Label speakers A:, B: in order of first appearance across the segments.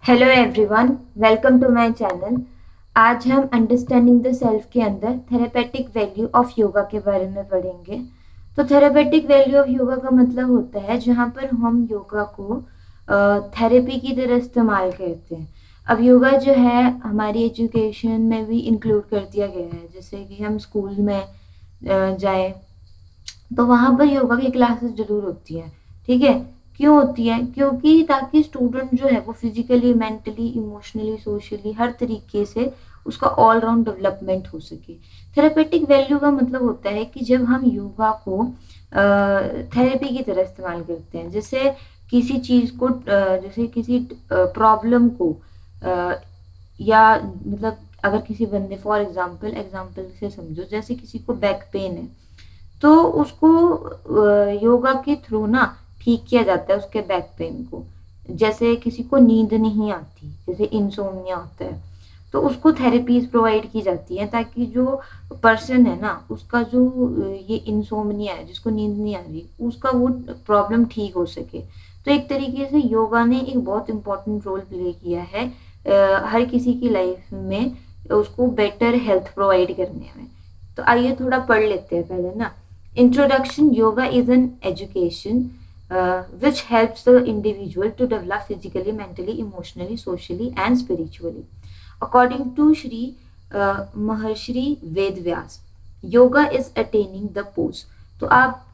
A: Hello everyone, welcome to my channel. आज हम understanding the self के अंदर थेरेपेटिक वैल्यू ऑफ योगा के बारे में पढ़ेंगे। तो थेरेपेटिक वैल्यू ऑफ योगा का मतलब होता है जहाँ पर हम योगा को थेरेपी की तरह इस्तेमाल करते हैं। अब योगा जो है हमारी एजुकेशन में भी इंक्लूड कर दिया गया है, जैसे कि हम स्कूल में जाएं तो वहाँ पर योगा की क्लासेस ज़रूर होती हैं। ठीक है, क्यों होती है? क्योंकि ताकि स्टूडेंट जो है वो फिजिकली, मेंटली, इमोशनली, सोशली हर तरीके से उसका ऑल राउंड डेवलपमेंट हो सके। थेरेपेटिक वैल्यू का मतलब होता है कि जब हम योगा को थेरेपी की तरह इस्तेमाल करते हैं, जैसे किसी चीज़ को जैसे किसी प्रॉब्लम को अ, या मतलब अगर किसी बंदे फॉर एग्जांपल एग्जांपल से समझो, जैसे किसी को बैक पेन है तो उसको योगा के थ्रू ना ठीक किया जाता है उसके बैक पेन को। जैसे किसी को नींद नहीं आती, जैसे इंसोम्निया होता है, तो उसको थेरेपीज प्रोवाइड की जाती हैं ताकि जो पर्सन है ना उसका जो ये इंसोम्निया है, जिसको नींद नहीं आ रही, उसका वो प्रॉब्लम ठीक हो सके। तो एक तरीके से योगा ने एक बहुत इम्पोर्टेंट रोल प्ले किया है हर किसी की लाइफ में उसको बेटर हेल्थ प्रोवाइड करने में। तो आइए थोड़ा पढ़ लेते हैं पहले ना। Introduction: Yoga is an education which helps the individual to develop physically, mentally, emotionally, socially, and spiritually. According to Shri Maharshi Ved Vyas, yoga is attaining the pose. तो आप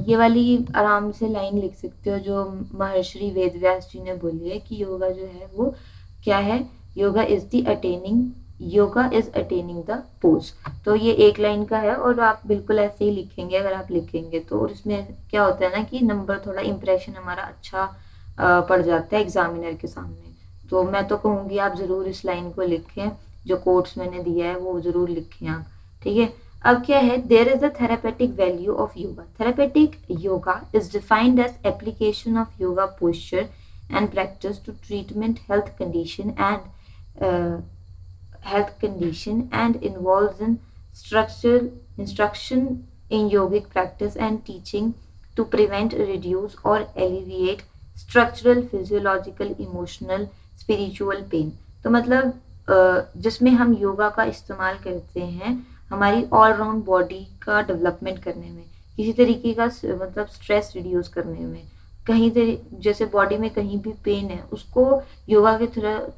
A: ये वाली आराम से लाइन लिख सकते हो जो महर्षि वेद व्यास जी ने बोली है कि योगा जो है वो क्या है? Yoga is attaining the pose. तो ये एक लाइन का है और आप बिल्कुल ऐसे ही लिखेंगे अगर आप लिखेंगे तो। और इसमें क्या होता है ना कि नंबर थोड़ा इंप्रेशन हमारा अच्छा पड़ जाता है एग्जामिनर के सामने। तो मैं तो कहूँगी आप ज़रूर इस लाइन को लिखें, जो कोट्स मैंने दिया है वो ज़रूर लिखें आप। ठीक है, अब क्या है? There is a therapeutic value of yoga. Therapeutic yoga is defined as application of yoga posture and practice to treatment health condition and involves in structural instruction in yogic practice and teaching to prevent, reduce or alleviate structural, physiological, emotional, spiritual pain। तो मतलब जिसमें हम योगा का इस्तेमाल करते हैं हमारी all round body का डेवलपमेंट करने में, किसी तरीके का मतलब स्ट्रेस रिड्यूस करने में, कहीं जैसे बॉडी में कहीं भी पेन है उसको योगा के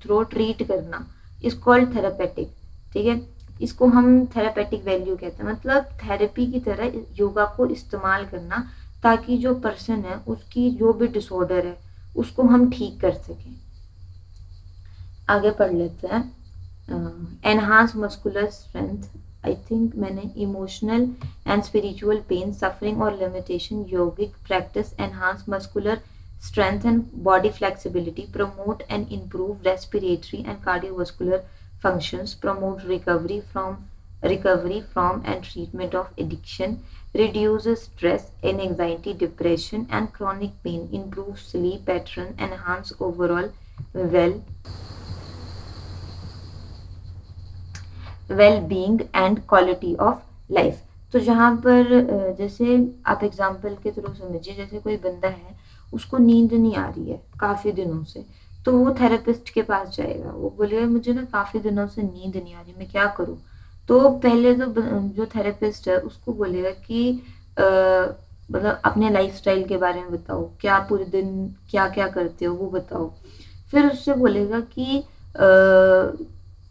A: थ्रू ट्रीट करना इज कॉल्ड थेरापेटिक। ठीक है, इसको हम थेरापेटिक वैल्यू कहते हैं, मतलब थेरेपी की तरह योगा को इस्तेमाल करना ताकि जो पर्सन है उसकी जो भी डिसऑर्डर है उसको हम ठीक कर सकें। आगे पढ़ लेते हैं। Enhance muscular strength, I think मैंने emotional and spiritual pain, suffering और limitation, yogic practice enhance muscular strength and body flexibility, promote and improve respiratory and cardiovascular functions, promote recovery from and treatment of addiction, reduces stress and anxiety, depression and chronic pain, improves sleep pattern, enhance overall well well being and quality of life. तो जहाँ पर जैसे आप example के through समझिए, जैसे कोई बंदा है उसको नींद नहीं आ रही है काफ़ी दिनों से, तो वो थेरेपिस्ट के पास जाएगा, वो बोलेगा मुझे ना काफ़ी दिनों से नींद नहीं आ रही, मैं क्या करूँ? तो पहले तो जो थेरेपिस्ट है उसको बोलेगा कि मतलब अपने लाइफस्टाइल के बारे में बताओ, क्या पूरे दिन क्या क्या करते हो वो बताओ। फिर उससे बोलेगा कि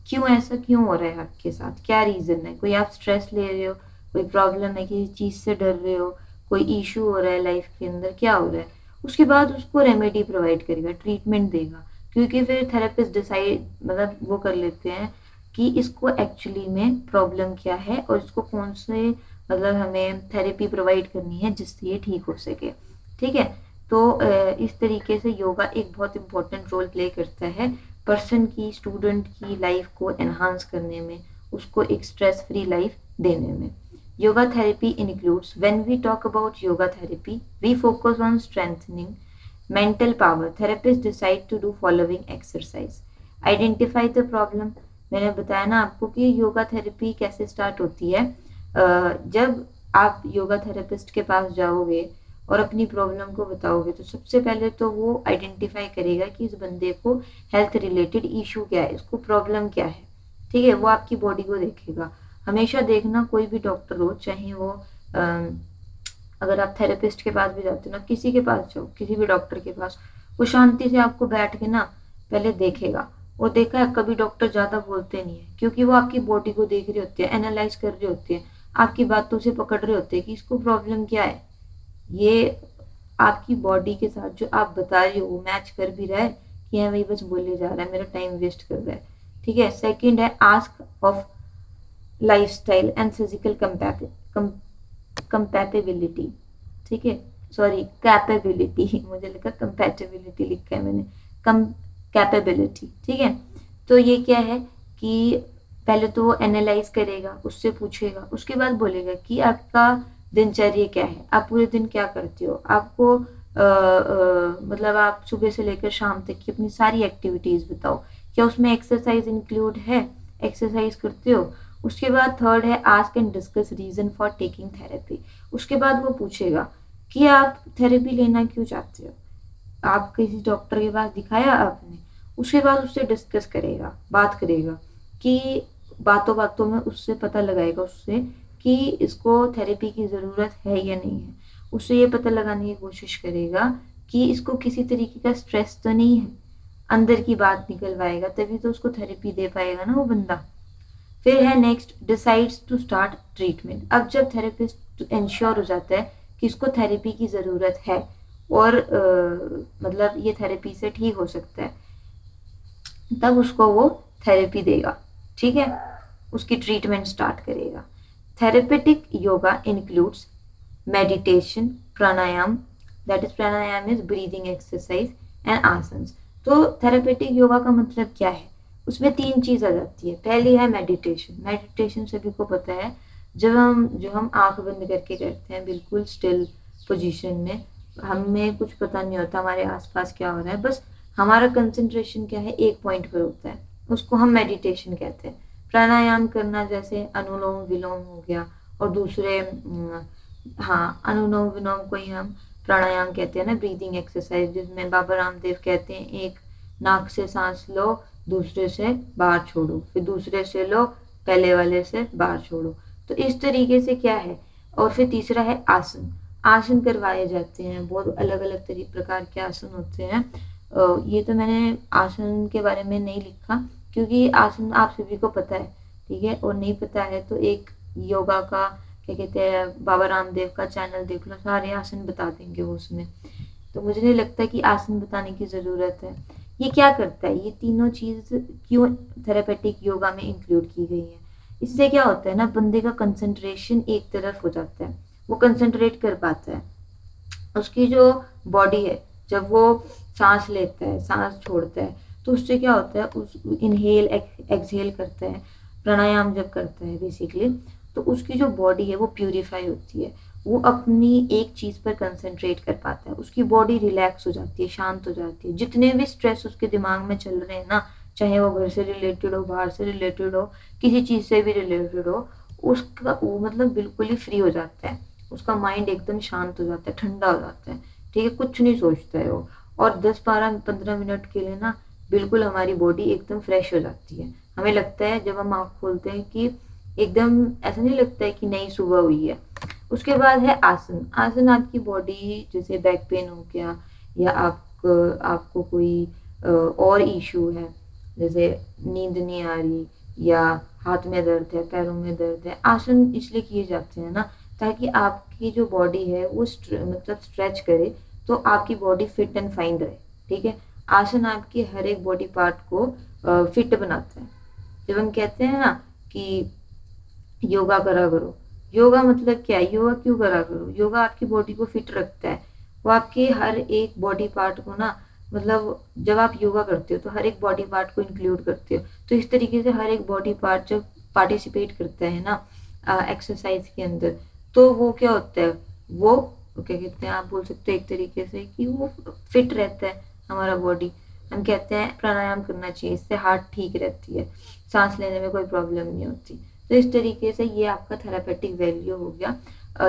A: क्यों ऐसा क्यों हो रहा है आपके साथ, क्या रीज़न है, कोई आप स्ट्रेस ले रहे हो, कोई प्रॉब्लम है, किसी चीज़ से डर रहे हो, कोई इशू हो रहा है लाइफ के अंदर, क्या हो रहा है? उसके बाद उसको रेमेडी प्रोवाइड करेगा, ट्रीटमेंट देगा। क्योंकि फिर थेरेपिस्ट डिसाइड मतलब वो कर लेते हैं कि इसको एक्चुअली में प्रॉब्लम क्या है और इसको कौन से मतलब हमें थेरेपी प्रोवाइड करनी है जिससे ये ठीक हो सके। ठीक है, तो इस तरीके से योगा एक बहुत इम्पोर्टेंट रोल प्ले करता है पर्सन की, स्टूडेंट की लाइफ को एनहांस करने में, उसको एक स्ट्रेस फ्री लाइफ देने में। Yoga therapy includes, when we talk about yoga therapy we focus on strengthening mental power. Therapist decide to do following exercise, identify the problem. मैंने बताया ना आपको कि योगा थेरेपी कैसे स्टार्ट होती है। जब आप योगा थेरेपिस्ट के पास जाओगे और अपनी प्रॉब्लम को बताओगे तो सबसे पहले तो वो आइडेंटिफाई करेगा कि इस बंदे को हेल्थ रिलेटेड इशू क्या है, इसको प्रॉब्लम क्या है। ठीक है, वो आपकी बॉडी को देखेगा। हमेशा देखना, कोई भी डॉक्टर हो, चाहे वो अगर आप थेरेपिस्ट के पास भी जाते हो ना, किसी के पास जाओ, किसी भी डॉक्टर के पास, वो शांति से आपको बैठ के ना पहले देखेगा। और देखा है, कभी डॉक्टर ज्यादा बोलते नहीं है, क्योंकि वो आपकी बॉडी को देख रहे होते हैं, एनालाइज कर रहे होते हैं, आपकी बातों से पकड़ रहे होते हैं कि इसको प्रॉब्लम क्या है। ये आपकी बॉडी के साथ जो आप बता रही हो वो मैच कर भी रहा है कि हाँ, वही बस बोले जा रहा है, मेरा टाइम वेस्ट कर रहा है। ठीक है, सेकंड है ask of lifestyle and physical compatibility. ठीक है, सॉरी, कैपेबिलिटी, मुझे लिखा कंपैटिबिलिटी लिखा है मैंने, कम कैपेबिलिटी। ठीक है, तो ये क्या है कि पहले तो वो एनालाइज करेगा, उससे पूछेगा, उसके बाद बोलेगा कि आपका दिनचर्या क्या है, आप पूरे दिन क्या करते हो, आपको मतलब आप सुबह से लेकर शाम तक की अपनी सारी एक्टिविटीज बताओ, क्या उसमें एक्सरसाइज इंक्लूड है, एक्सरसाइज करते हो। उसके बाद थर्ड है ask and discuss reason for taking therapy. उसके बाद वो पूछेगा कि आप थेरेपी लेना क्यों चाहते हो, आप किसी डॉक्टर के पास दिखाया आपने। उसके बाद उससे डिस्कस करेगा, बात करेगा कि बातों बातों में उससे पता लगाएगा उससे कि इसको थेरेपी की ज़रूरत है या नहीं है। उससे ये पता लगाने की कोशिश करेगा कि इसको किसी तरीके का स्ट्रेस तो नहीं है, अंदर की बात निकलवाएगा, तभी तो उसको थेरेपी दे पाएगा ना वो बंदा। फिर है next, decides to start treatment. अब जब थेरेपिस्ट इंश्योर हो जाता है कि इसको थेरेपी की ज़रूरत है और मतलब ये थेरेपी से ठीक हो सकता है, तब उसको वो थेरेपी देगा। ठीक है, उसकी ट्रीटमेंट स्टार्ट करेगा। Therapeutic yoga includes meditation, pranayama, that is pranayama is breathing exercise and asanas. तो थेरेपेटिक योगा का मतलब क्या है, उसमें तीन चीज आ जाती है। पहली है मेडिटेशन। मेडिटेशन सभी को पता है, जो हम आंख बंद करके करते हैं, बिल्कुल स्टिल पोजीशन में, हमें कुछ पता नहीं होता हमारे आसपास क्या हो रहा है, बस हमारा कंसंट्रेशन क्या है, एक पॉइंट पर होता है, उसको हम मेडिटेशन कहते हैं। प्राणायाम करना, जैसे अनुलोम विलोम हो गया, और दूसरे हाँ, अनुलोम विलोम को ही हम प्राणायाम कहते हैं ना, ब्रीदिंग एक्सरसाइज, जिसमें बाबा रामदेव कहते हैं एक नाक से सांस लो, दूसरे से बाहर छोड़ो, फिर दूसरे से लो, पहले वाले से बाहर छोड़ो। तो इस तरीके से क्या है। और फिर तीसरा है आसन। आसन करवाए जाते हैं, बहुत अलग अलग प्रकार के आसन होते हैं। ये तो मैंने आसन के बारे में नहीं लिखा, क्योंकि आसन आप सभी को पता है। ठीक है, और नहीं पता है तो एक योगा का क्या कहते हैं, बाबा रामदेव का चैनल देख लो, सारे आसन बता देंगे वो उसमें। तो मुझे नहीं लगता कि आसन बताने की ज़रूरत है। ये क्या करता है, ये तीनों चीज़ क्यों थेरेपेटिक योगा में इंक्लूड की गई है। इससे क्या होता है ना, बंदे का कंसंट्रेशन एक तरफ हो जाता है, वो कंसंट्रेट कर पाता है। उसकी जो बॉडी है, जब वो सांस लेता है, सांस छोड़ता है, तो उससे क्या होता है, उस इनहेल एक्सहेल करता है, प्राणायाम जब करता है बेसिकली, तो उसकी जो बॉडी है वो प्यूरिफाई होती है, वो अपनी एक चीज़ पर कंसंट्रेट कर पाता है, उसकी बॉडी रिलैक्स हो जाती है, शांत हो जाती है। जितने भी स्ट्रेस उसके दिमाग में चल रहे हैं ना, चाहे वो घर से रिलेटेड हो, बाहर से रिलेटेड हो, किसी चीज़ से भी रिलेटेड हो, उसका वो मतलब बिल्कुल ही फ्री हो जाता है, उसका माइंड एकदम शांत हो जाता है, ठंडा हो जाता है। ठीक है, कुछ नहीं सोचता है वो। और 10-12-15 मिनट के लिए ना बिल्कुल हमारी बॉडी एकदम फ्रेश हो जाती है। हमें लगता है जब हम आँख खोलते हैं कि एकदम ऐसा नहीं लगता है कि नई सुबह हुई है। उसके बाद है आसन। आसन आपकी बॉडी, जैसे बैक पेन हो गया, या आपको कोई और इशू है, जैसे नींद नहीं आ रही, या हाथ में दर्द है, पैरों में दर्द है, आसन इसलिए किए जाते हैं ना, ताकि आपकी जो बॉडी है वो मतलब स्ट्रेच करे, तो आपकी बॉडी फिट एंड फाइन रहे। ठीक है, आसन आपकी हर एक बॉडी पार्ट को फिट बनाता है। जब हम कहते हैं ना कि योगा करा करो, योगा मतलब क्या है, योगा क्यों करा करो, योगा आपकी बॉडी को फिट रखता है। वो आपके हर एक बॉडी पार्ट को ना, मतलब जब आप योगा करते हो तो हर एक बॉडी पार्ट को इंक्लूड करते हो, तो इस तरीके से हर एक बॉडी पार्ट जब पार्टिसिपेट करता है ना एक्सरसाइज के अंदर, तो वो क्या होता है, वो क्या कहते हैं, आप बोल सकते हैं एक तरीके से कि वो फिट रहता है हमारा बॉडी। हम कहते हैं प्राणायाम करना चाहिए, इससे हार्ट ठीक रहती है, सांस लेने में कोई प्रॉब्लम नहीं होती। तो इस तरीके से ये आपका थेरापेटिक वैल्यू हो गया।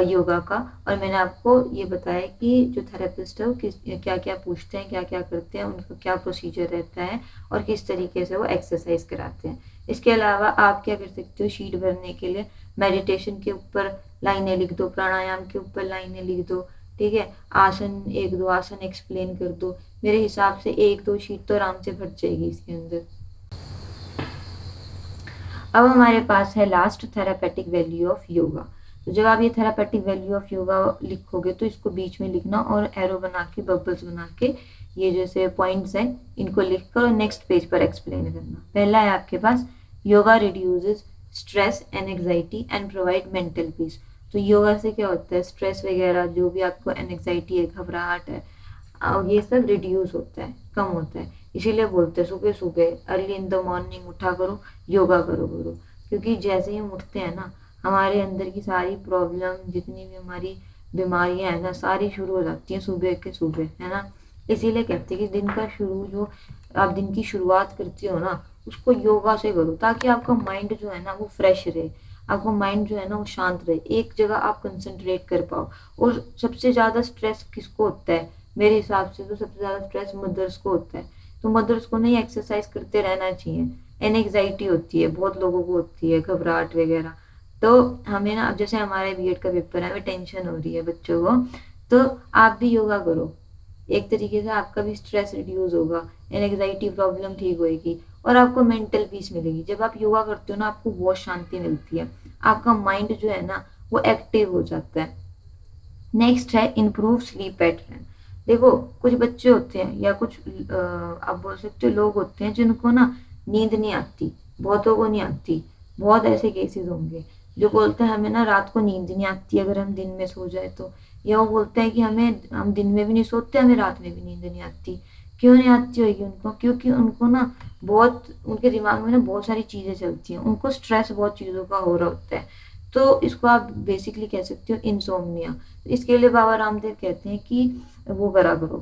A: योगा का। और मैंने आपको ये बताया कि जो थेरेपिस्ट है वो किस क्या क्या पूछते हैं, क्या क्या करते हैं, उनका क्या प्रोसीजर रहता है और किस तरीके से वो एक्सरसाइज कराते हैं। इसके अलावा आप क्या कर सकते हो, शीट भरने के लिए मेडिटेशन के ऊपर लाइनें लिख दो, प्राणायाम के ऊपर लाइनें लिख दो, ठीक है, आसन एक दो आसन एक्सप्लेन कर दो। मेरे हिसाब से एक दो शीट तो आराम से भर जाएगी इसके अंदर। अब हमारे पास है last, therapeutic value of yoga. तो जब आप ये थेरापेटिक वैल्यू ऑफ योगा लिखोगे तो इसको बीच में लिखना और एरो बना के, बबल्स बना के, ये जैसे पॉइंट्स हैं इनको लिख कर और नेक्स्ट पेज पर एक्सप्लेन करना। पहला है आपके पास, yoga reduces stress and anxiety and provide mental peace. तो योगा से क्या होता है, स्ट्रेस वगैरह जो भी आपको एंग्जाइटी है, घबराहट है, ये सब रिड्यूस होता है, कम होता है। इसीलिए बोलते हैं सुबह सुबह अर्ली इन द मॉर्निंग उठा करो, योगा करो करो। क्योंकि जैसे ही हम उठते हैं ना, हमारे अंदर की सारी प्रॉब्लम, जितनी भी हमारी बीमारियां हैं ना, सारी शुरू हो जाती हैं सुबह के सुबह, है ना। इसीलिए कहते हैं कि दिन का शुरू, जो आप दिन की शुरुआत करते हो ना, उसको योगा से करो, ताकि आपका माइंड जो है ना वो फ्रेश रहे, आपका माइंड जो है ना वो शांत रहे, एक जगह आप कंसंट्रेट कर पाओ। और सबसे ज़्यादा स्ट्रेस किसको होता है, मेरे हिसाब से तो सबसे ज़्यादा स्ट्रेस मदर्स को होता है। तो मदर्स को नहीं एक्सरसाइज करते रहना चाहिए। एनजाइटी होती है, बहुत लोगों को होती है, घबराहट वगैरह। तो हमें ना, अब जैसे हमारे बीएड का पेपर है, हमें टेंशन हो रही है बच्चों को, तो आप भी योगा करो। एक तरीके से आपका भी स्ट्रेस रिड्यूस होगा, एनजाइटी प्रॉब्लम ठीक होएगी और आपको मेंटल पीस मिलेगी। जब आप योगा करते हो ना, आपको बहुत शांति मिलती है, आपका माइंड जो है ना वो एक्टिव हो जाता है। नेक्स्ट है इम्प्रूव स्लीप पैटर्न। देखो, कुछ बच्चे होते हैं या कुछ आप बोल सकते हो लोग होते हैं जिनको ना नींद नहीं आती, बहुतों को नहीं आती। बहुत ऐसे केसेस होंगे जो बोलते हैं हमें ना रात को नींद नहीं आती अगर हम दिन में सो जाए तो, या वो बोलते हैं कि हम दिन में भी नहीं सोते, हमें रात में भी नींद नहीं आती। क्यों नहीं आती होगी उनको, क्योंकि उनको ना बहुत, उनके दिमाग में ना बहुत सारी चीजें चलती हैं, उनको स्ट्रेस बहुत चीजों का हो रहा होता है। तो इसको आप बेसिकली कह सकते हो इंसोम्निया। इसके लिए बाबा रामदेव कहते हैं कि वो करा करो,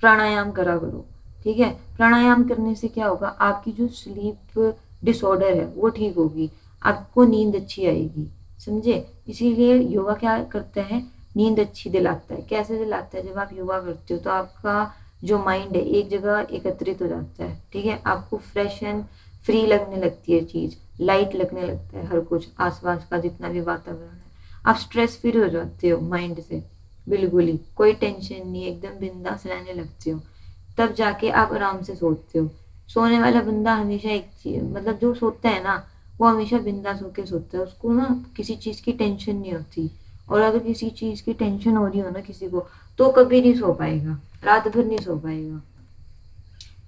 A: प्राणायाम करा करो, ठीक है। प्राणायाम करने से क्या होगा, आपकी जो स्लीप डिसऑर्डर है वो ठीक होगी, आपको नींद अच्छी आएगी, समझे। इसीलिए योगा क्या करता है, नींद अच्छी दिलाता है। कैसे दिलाता है, जब आप योगा करते हो तो आपका जो माइंड है एक जगह एकत्रित हो जाता है, ठीक है, आपको फ्रेश एंड फ्री लगने लगती है चीज, लाइट लगने लगता है हर कुछ, आसपास का जितना भी वातावरण है। आप स्ट्रेस फ्री हो जाते हो माइंड से, बिल्कुल ही कोई टेंशन नहीं, एकदम बिंदास रहने लगते हो। तब जाके आप आराम से सोते हो। सोने वाला बंदा हमेशा एक चीज, मतलब जो सोता है ना वो हमेशा बिंदास होके सोता है, उसको ना किसी चीज की टेंशन नहीं होती। और अगर किसी चीज की टेंशन हो रही हो ना किसी को, तो कभी नहीं सो पाएगा, रात भर नहीं सो पाएगा।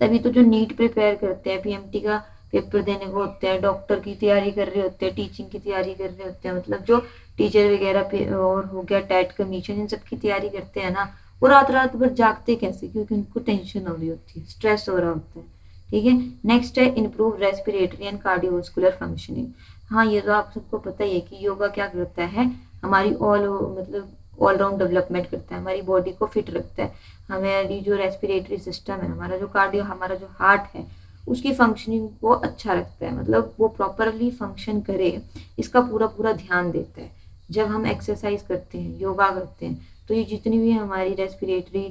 A: तभी तो जो नीट प्रिपेयर करते हैं, पीएमटी का पेपर देने को होते हैं, डॉक्टर की तैयारी कर रहे होते हैं, टीचिंग की तैयारी कर रहे होते हैं, मतलब जो टीचर वगैरह पे और हो गया टेट कमीशन, इन सब की तैयारी करते हैं ना, वो रात रात भर जागते कैसे, क्योंकि उनको टेंशन हो रही होती है, स्ट्रेस हो रहा होता है, ठीक है। नेक्स्ट है improve respiratory and cardiovascular functioning. हाँ, ये तो आप सबको पता ही है कि योगा क्या करता है, हमारी ऑलराउंड डेवलपमेंट करता है, हमारी बॉडी को फिट रखता है। हमारी जो रेस्पिरेटरी सिस्टम है, हमारा जो कार्डियो, हमारा जो हार्ट है, उसकी फंक्शनिंग को अच्छा रखता है, मतलब वो प्रॉपरली फंक्शन करे, इसका पूरा पूरा ध्यान देता है। जब हम एक्सरसाइज करते हैं, योगा करते हैं, तो ये जितनी भी हमारी रेस्पिरेटरी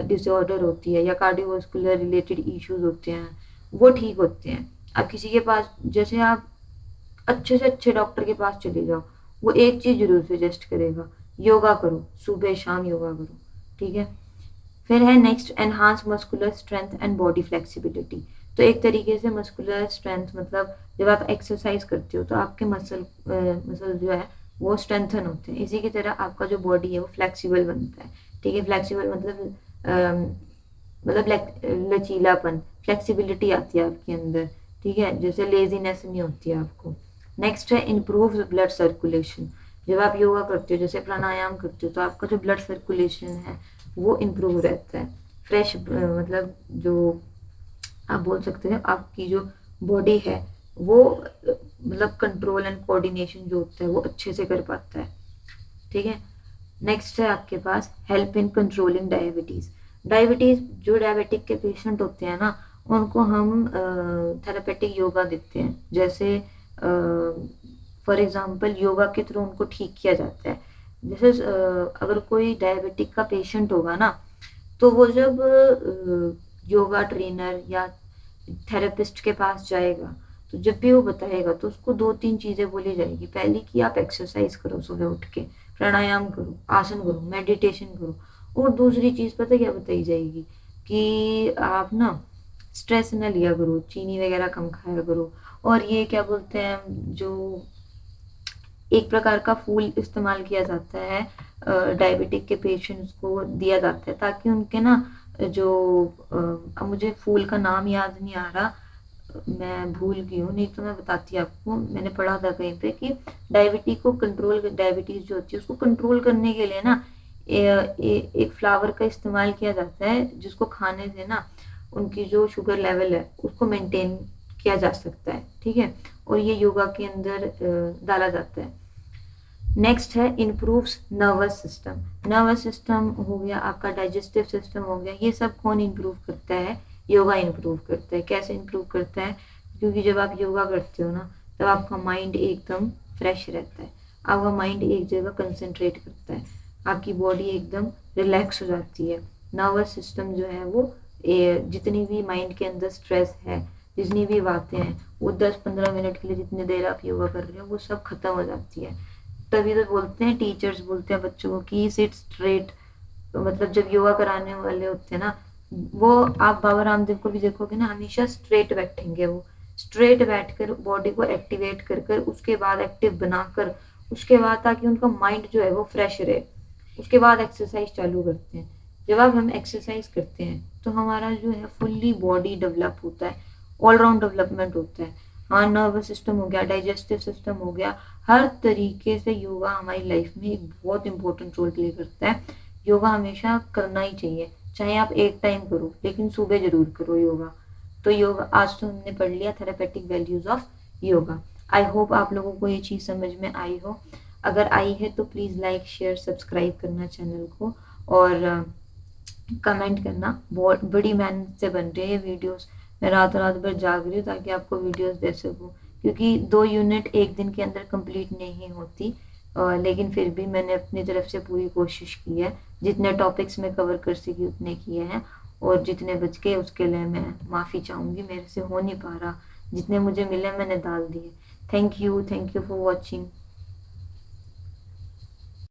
A: डिसऑर्डर होती है या कार्डियोवास्कुलर रिलेटेड इश्यूज होते हैं वो ठीक होते हैं। अब किसी के पास, जैसे आप अच्छे से अच्छे डॉक्टर के पास चले जाओ, वो एक चीज जरूर सजेस्ट करेगा, योगा करो, सुबह शाम योगा करो, ठीक है। फिर है next, enhance muscular strength and body flexibility. तो एक तरीके से मस्कुलर स्ट्रेंथ मतलब जब आप एक्सरसाइज करते हो तो आपके मसल जो है वो स्ट्रेंथन होते हैं, इसी की तरह आपका जो बॉडी है वो फ्लेक्सिबल बनता है, ठीक है। फ्लेक्सिबल मतलब लचीलापन, फ्लेक्सिबिलिटी आती है आपके अंदर, ठीक है, जैसे लेजीनेस नहीं होती है आपको। नेक्स्ट है इम्प्रूव ब्लड सर्कुलेशन। जब आप योगा करते हो, जैसे प्राणायाम करते हो, तो आपका जो ब्लड सर्कुलेशन है वो इम्प्रूव रहता है, फ्रेश, मतलब जो आप बोल सकते हैं आपकी जो बॉडी है वो मतलब कंट्रोल एंड कोऑर्डिनेशन जो होता है वो अच्छे से कर पाता है, ठीक है। नेक्स्ट है आपके पास help in controlling diabetes. Diabetes, जो डायबिटिक के पेशेंट होते हैं ना, उनको हम थेरापेटिक योगा देते हैं, जैसे फॉर एग्जांपल योगा के थ्रू उनको ठीक किया जाता है। जैसे अगर कोई डायबिटिक का पेशेंट होगा ना, तो वो जब योगा ट्रेनर या थेरेपिस्ट के पास जाएगा, तो जब भी वो बताएगा तो उसको दो तीन चीजें बोली जाएगी। पहली कि आप एक्सरसाइज करो, सुबह उठ के प्राणायाम करो, आसन करो, मेडिटेशन करो। और दूसरी चीज पता क्या बताई जाएगी कि आप ना स्ट्रेस न लिया करो, चीनी वगैरह कम खाया करो। और ये क्या बोलते हैं, जो एक प्रकार का फूल इस्तेमाल किया जाता है डायबिटिक के पेशेंट्स को दिया जाता है, ताकि उनके ना जो अब मुझे फूल का नाम याद नहीं आ रहा, मैं भूल गई हूँ, नहीं तो मैं बताती आपको। मैंने पढ़ा था कहीं पे कि डायबिटीज जो होती है उसको कंट्रोल करने के लिए ना एक फ्लावर का इस्तेमाल किया जाता है, जिसको खाने से ना उनकी जो शुगर लेवल है उसको मेंटेन किया जा सकता है। ठीक है, और ये योगा के अंदर डाला जाता है। नेक्स्ट है improves nervous system. Nervous system हो गया, आपका डाइजेस्टिव सिस्टम हो गया, ये सब कौन इम्प्रूव करता है? योगा इम्प्रूव करता है। कैसे इम्प्रूव करता है? क्योंकि जब आप योगा करते हो ना, तब आपका माइंड एकदम फ्रेश रहता है, आपका माइंड एक जगह कंसंट्रेट करता है, आपकी बॉडी एकदम रिलैक्स हो जाती है। नर्वस सिस्टम जो है वो जितनी भी माइंड के अंदर स्ट्रेस है, जितनी भी बातें हैं, वो 10-15 मिनट के लिए जितनी देर आप योगा कर रहे हो वो सब खत्म हो जाती है। तभी तो बोलते हैं, टीचर्स बोलते हैं बच्चों को कि सिट स्ट्रेट। तो मतलब जब योगा कराने वाले होते हैं ना, वो आप बाबा रामदेव को भी देखोगे ना, हमेशा स्ट्रेट बैठेंगे। वो स्ट्रेट बैठकर बॉडी को एक्टिवेट कर कर उसके बाद एक्टिव बनाकर, उसके बाद ताकि उनका माइंड जो है वो फ्रेश रहे, उसके बाद एक्सरसाइज चालू करते हैं। जब आप हम एक्सरसाइज करते हैं तो हमारा जो है फुल्ली बॉडी डेवलप होता है, ऑलराउंड डेवलपमेंट होता है। हाँ, नर्वस सिस्टम हो गया, डाइजेस्टिव सिस्टम हो गया, हर तरीके से योगा हमारी लाइफ में एक बहुत इंपॉर्टेंट रोल प्ले करता है। योगा हमेशा करना ही चाहिए, चाहे आप एक टाइम करो, लेकिन सुबह जरूर करो योगा। तो योगा आज तो हमने पढ़ लिया therapeutic values of yoga. I hope आप लोगों को ये चीज़ समझ में आई हो। अगर आई है तो प्लीज़ लाइक शेयर सब्सक्राइब करना चैनल को, और कमेंट करना। बहुत बड़ी मेहनत से बन रही है वीडियोस, मैं रात रात भर जाग रही हूँ ताकि आपको वीडियोस दे सकूँ, क्योंकि 2 यूनिट एक दिन के अंदर कंप्लीट नहीं होती। लेकिन फिर भी मैंने अपनी तरफ से पूरी कोशिश की है, जितने टॉपिक्स मैं कवर कर सकी उतने किए हैं, और जितने बच गए उसके लिए मैं माफ़ी चाहूँगी, मेरे से हो नहीं पा रहा। जितने मुझे मिले मैंने डाल दिए। Thank you for watching.